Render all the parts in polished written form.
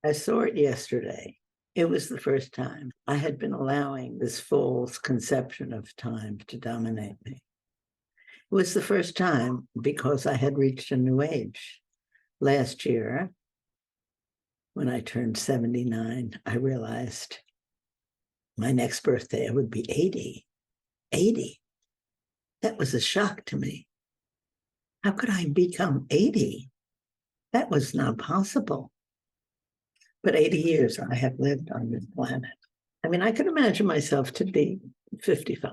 I saw it yesterday. It was the first time I had been allowing this false conception of time to dominate me. It was the first time because I had reached a new age. Last year, when I turned 79, I realized my next birthday I would be 80. 80. That was a shock to me. How could I become 80? That was not possible. But 80 years I have lived on this planet. I mean, I could imagine myself to be 55.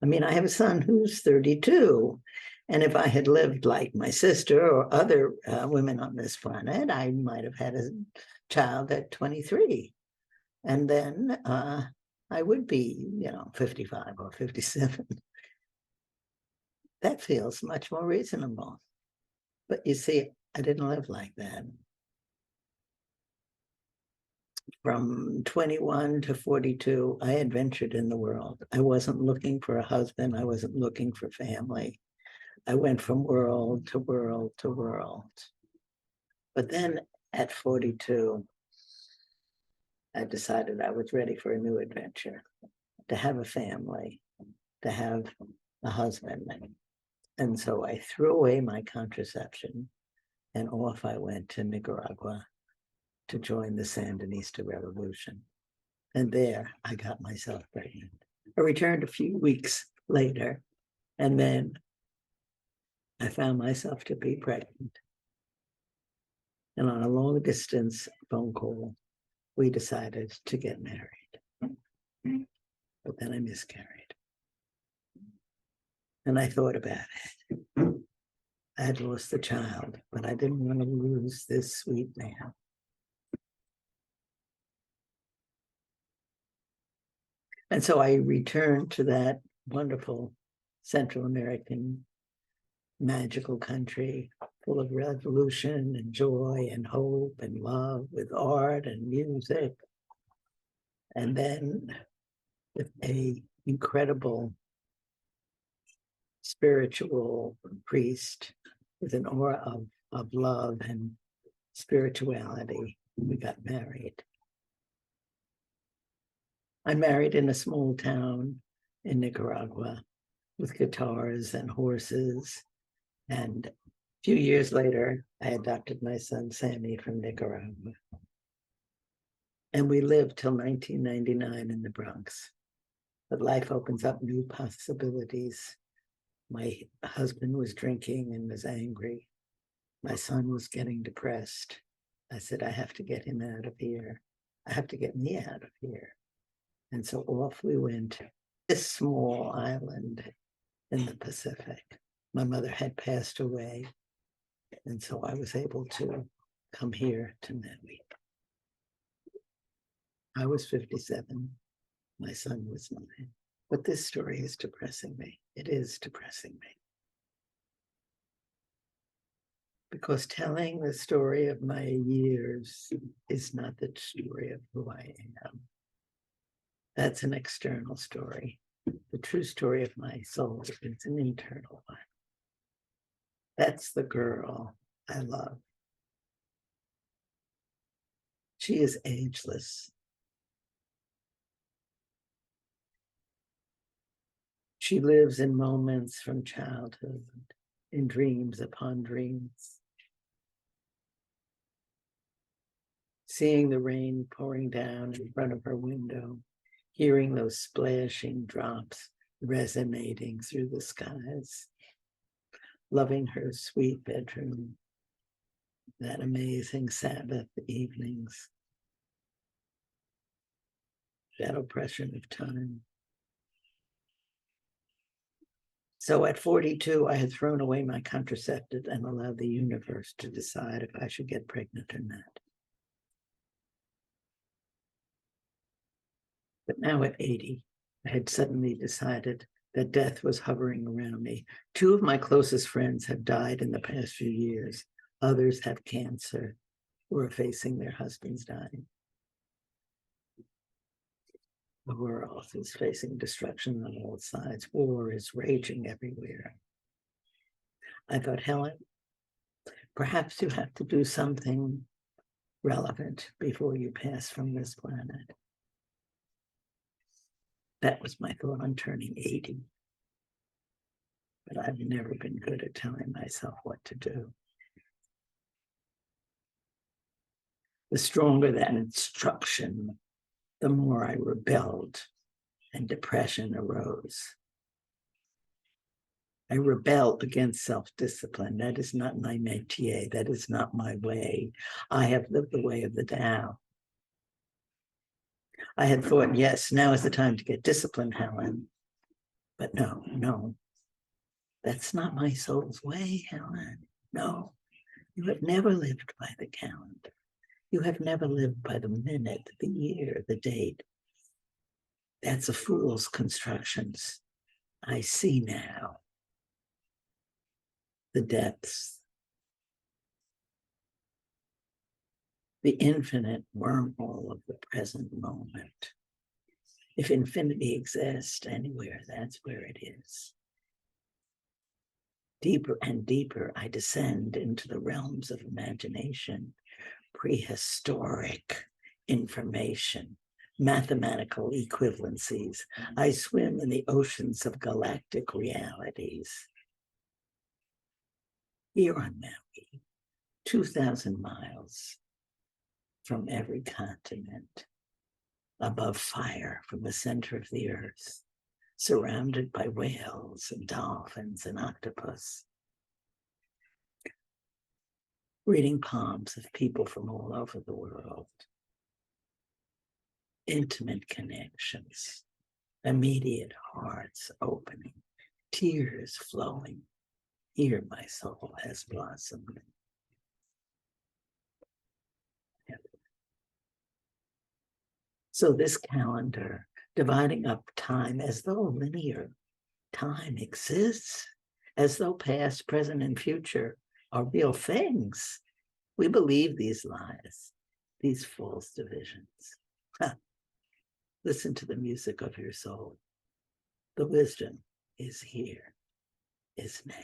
I mean, I have a son who's 32. And if I had lived like my sister or other women on this planet, I might have had a child at 23. And then I would be, 55 or 57. That feels much more reasonable. But you see, I didn't live like that. From 21 to 42, I adventured in the world. I wasn't looking for a husband. I wasn't looking for family. I went from world to world to world. But then at 42, I decided I was ready for a new adventure, to have a family, to have a husband. And so I threw away my contraception and off I went to Nicaragua to join the Sandinista revolution. And there I got myself pregnant. I returned a few weeks later, and then I found myself to be pregnant. And on a long distance phone call, we decided to get married. But then I miscarried. And I thought about it. I had lost the child, but I didn't want to lose this sweet man. And so I returned to that wonderful Central American magical country full of revolution and joy and hope and love, with art and music. And then with a incredible spiritual priest with an aura of love and spirituality, we got married. I married in a small town in Nicaragua with guitars and horses. And a few years later, I adopted my son, Sammy, from Nicaragua. And we lived till 1999 in the Bronx. But life opens up new possibilities. My husband was drinking and was angry. My son was getting depressed. I said, I have to get him out of here. I have to get me out of here. And so off we went, this small island in the Pacific. My mother had passed away, and so I was able to come here to Maui. I was 57. My son was 9. But this story is depressing me. It is depressing me. Because telling the story of my years is not the story of who I am. That's an external story. The true story of my soul is an internal one. That's the girl I love. She is ageless. She lives in moments from childhood, in dreams upon dreams. Seeing the rain pouring down in front of her window, hearing those splashing drops resonating through the skies, loving her sweet bedroom, that amazing Sabbath evenings, that oppression of time. So at 42, I had thrown away my contraceptive and allowed the universe to decide if I should get pregnant or not. But now at 80, I had suddenly decided that death was hovering around me. 2 of my closest friends have died in the past few years. Others have cancer or are facing their husbands dying. The world is facing destruction on all sides. War is raging everywhere. I thought, Helen, perhaps you have to do something relevant before you pass from this planet. That was my thought on turning 80. But I've never been good at telling myself what to do. The stronger that instruction, the more I rebelled and depression arose. I rebel against self-discipline. That is not my métier. That is not my way. I have lived the way of the Tao. I had thought, yes, now is the time to get disciplined, Helen. But no, that's not my soul's way, Helen. No, you have never lived by the calendar. You have never lived by the minute, the year, the date. That's a fool's constructions. I see now the depths, the infinite wormhole of the present moment. If infinity exists anywhere, that's where it is. Deeper and deeper, I descend into the realms of imagination, prehistoric information, mathematical equivalencies. I swim in the oceans of galactic realities. Here on Maui, 2,000 miles from every continent, above fire from the center of the earth, surrounded by whales and dolphins and octopus, reading palms of people from all over the world, intimate connections, immediate hearts opening, tears flowing. Here my soul has blossomed. So this calendar, dividing up time as though linear time exists, as though past, present, and future are real things. We believe these lies, these false divisions. Listen to the music of your soul. The wisdom is here, is now.